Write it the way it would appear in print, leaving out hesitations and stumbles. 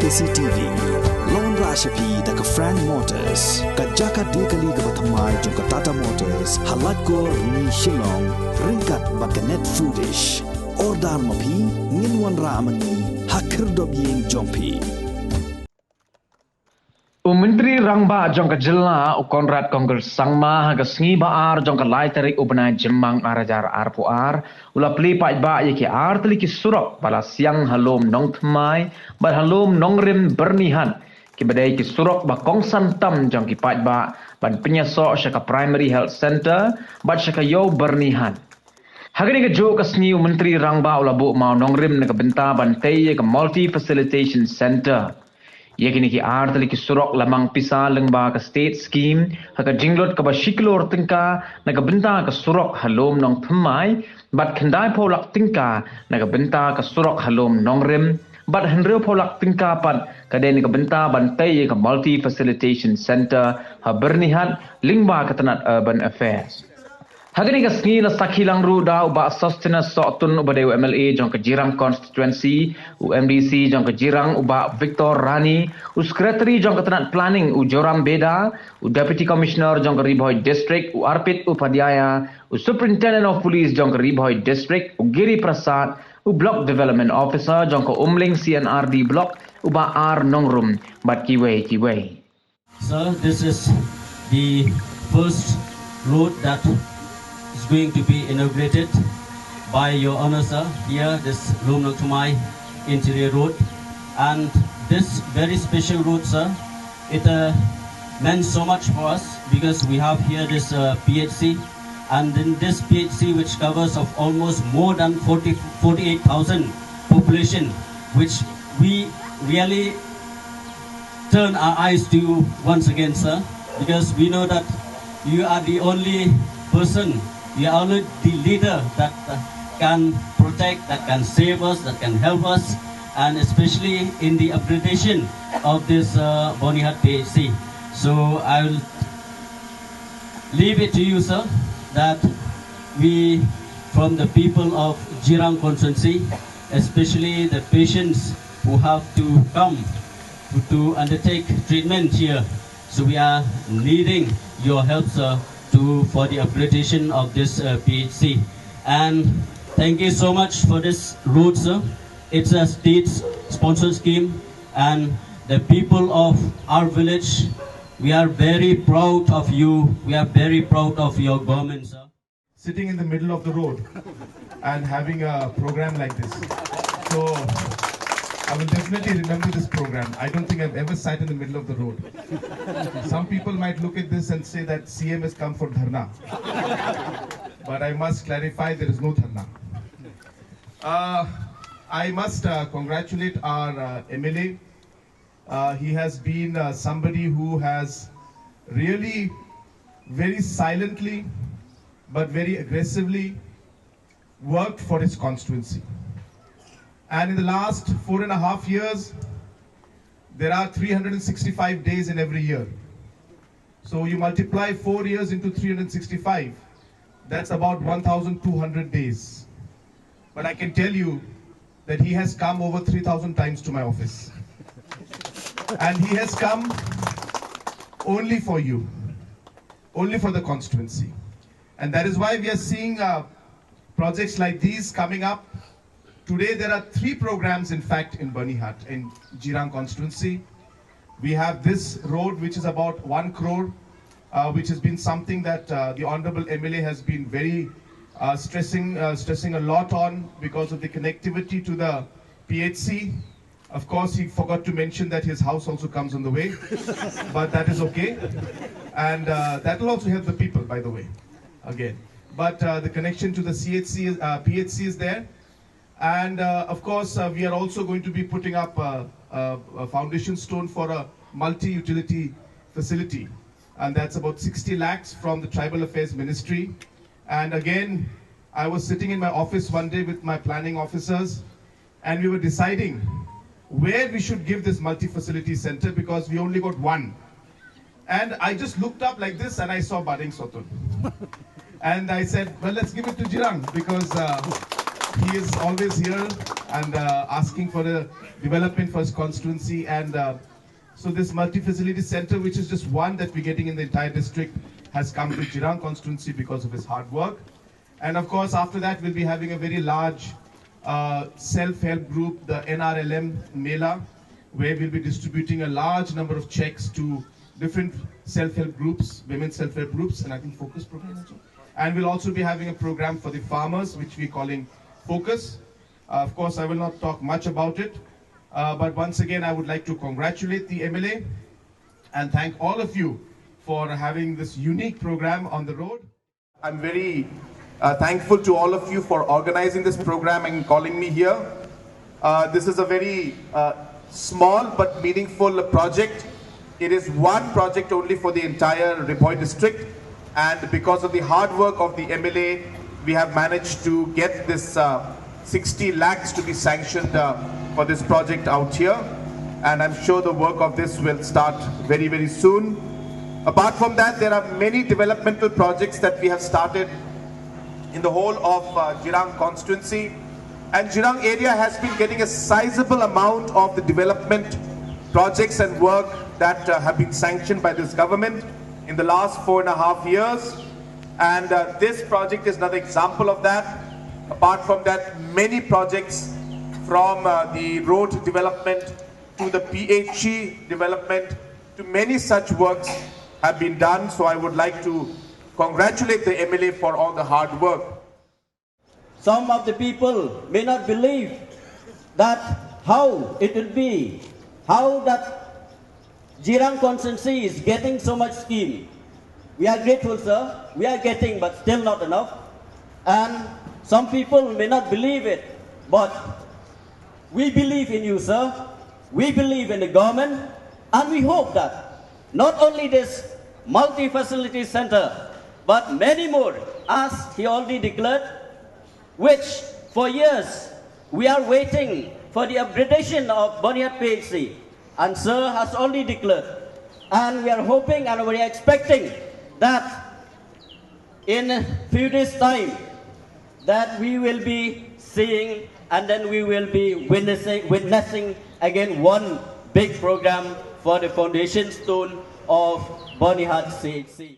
CCTV Lon Rashapi daga Frank Motors Kajaka dekali ga bathamai jong Tata Motors halat ko ni Shillong ringkat bakanet foodish ordal mapi nginwan ramani hakir dobyeng jongpi Menteri Rangba jong Jilla Conrad Congress Sangma haga sngi baar jong lai tarik ubna jemang arajar arpuar ula pli pai ba yeki artli ki Surok bala siang halom nong thmai bar halom nong rim Byrnihat ki badai ki Surok ba kongsan tam jong ki pai ba ban penyaso shaka primary health center bat shaka yo Byrnihat hagani ke jo kasni Menteri Rangba ula bu mau nong rim na benta ban tei ke multi facilitation center Yakini ki artali ki Surok lamang pisa lengba ka state scheme haka jinglot ka ba shiklor tingka naga benta ka Surok halom nong thmai bat khandai pholak tingka naga benta ka Surok halom nong rim bat henreu pholak tingka pat ka den ka benta bantai ka multi facilitation center ha Byrnihat lingba ka tanat urban affairs Hagani ka sngi la sakhilang ru da uba sustenance sotun uba dew MLA jong ka Jirang constituency UMDC jong ka Jirang uba Victor Rani secretary jong ka tanat planning Joram Beda deputy commissioner jong ka Riboy district Arpit Upadhyaya superintendent of police jong ka Riboy district Giri Prasad block development officer jong ka Umling CNRD block uba R Nongrum bat kiwei Sir, this is the first road that is going to be inaugurated by your honor, sir. Here, this Lomnok Tumai interior road, and this very special road, sir. It meant so much for us because we have here this PHC, and in this PHC, which covers of almost more than 48,000 population, which we really turn our eyes to you once again, sir, because we know that you are the only person. You are only the leader that can protect, that can save us, that can help us, and especially in the upgradation of this Byrnihat PHC. So I will leave it to you, sir, that we, from the people of Jirang constituency, especially the patients who have to come to undertake treatment here, so we are needing your help, sir, for the upgradation of this PHC. And thank you so much for this road, sir. It's a state-sponsored scheme, and the people of our village, we are very proud of you. We are very proud of your government, sir. Sitting in the middle of the road and having a program like this. So I will definitely remember this program. I don't think I've ever sat in the middle of the road. Some people might look at this and say that CM has come for dharna. But I must clarify, there is no dharna. I must congratulate our MLA. He has been somebody who has really very silently but very aggressively worked for his constituency. And in the last 4.5 years, there are 365 days in every year. So you multiply 4 years into 365, that's about 1,200 days. But I can tell you that he has come over 3,000 times to my office. And he has come only for you, only for the constituency. And that is why we are seeing projects like these coming up. Today there are 3 programs in fact in Byrnihat, in Jirang constituency. We have this road which is about 1 crore, which has been something that the Honorable MLA has been very stressing a lot on because of the connectivity to the PHC. Of course, he forgot to mention that his house also comes on the way, but that is okay. And that will also help the people, by the way, again. But the connection to the PHC is there. And of course, we are also going to be putting up a foundation stone for a multi-utility facility. And that's about 60 lakhs from the Tribal Affairs Ministry. And again, I was sitting in my office one day with my planning officers, and we were deciding where we should give this multi-facility center because we only got one. And I just looked up like this and I saw Bading Sotun. And I said, well, let's give it to Jirang because he is always here and asking for a development for his constituency. And so this multi-facility center, which is just one that we're getting in the entire district, has come to Jirang constituency because of his hard work. And of course, after that, we'll be having a very large self-help group, the NRLM Mela, where we'll be distributing a large number of checks to different self-help groups, women's self-help groups, and I think focus program also. And we'll also be having a program for the farmers, which we're calling Focus. Of course, I will not talk much about it, but once again, I would like to congratulate the MLA and thank all of you for having this unique program on the road. I'm very thankful to all of you for organizing this program and calling me here. This is a very small but meaningful project. It is one project only for the entire Ripoy district, and because of the hard work of the MLA, we have managed to get this 60 lakhs to be sanctioned for this project out here, and I'm sure the work of this will start very, very soon. Apart from that, there are many developmental projects that we have started in the whole of Jirang constituency, and Jirang area has been getting a sizable amount of the development projects and work that have been sanctioned by this government in the last 4.5 years, and this project is another example of that. Apart from that, many projects from the road development to the PHE development to many such works have been done. So I would like to congratulate the MLA for all the hard work. Some of the people may not believe that how it will be, how that Jirang constituency is getting so much scheme. We are grateful, sir. We are getting, but still not enough. And some people may not believe it, but we believe in you, sir. We believe in the government, and we hope that not only this multi-facility center, but many more, as he already declared, which for years we are waiting for the upgradation of Byrnihat PHC, and sir has already declared, and we are hoping and we are expecting that in a few days' time that we will be seeing, and then we will be witnessing again one big program for the foundation stone of Byrnihat CHC.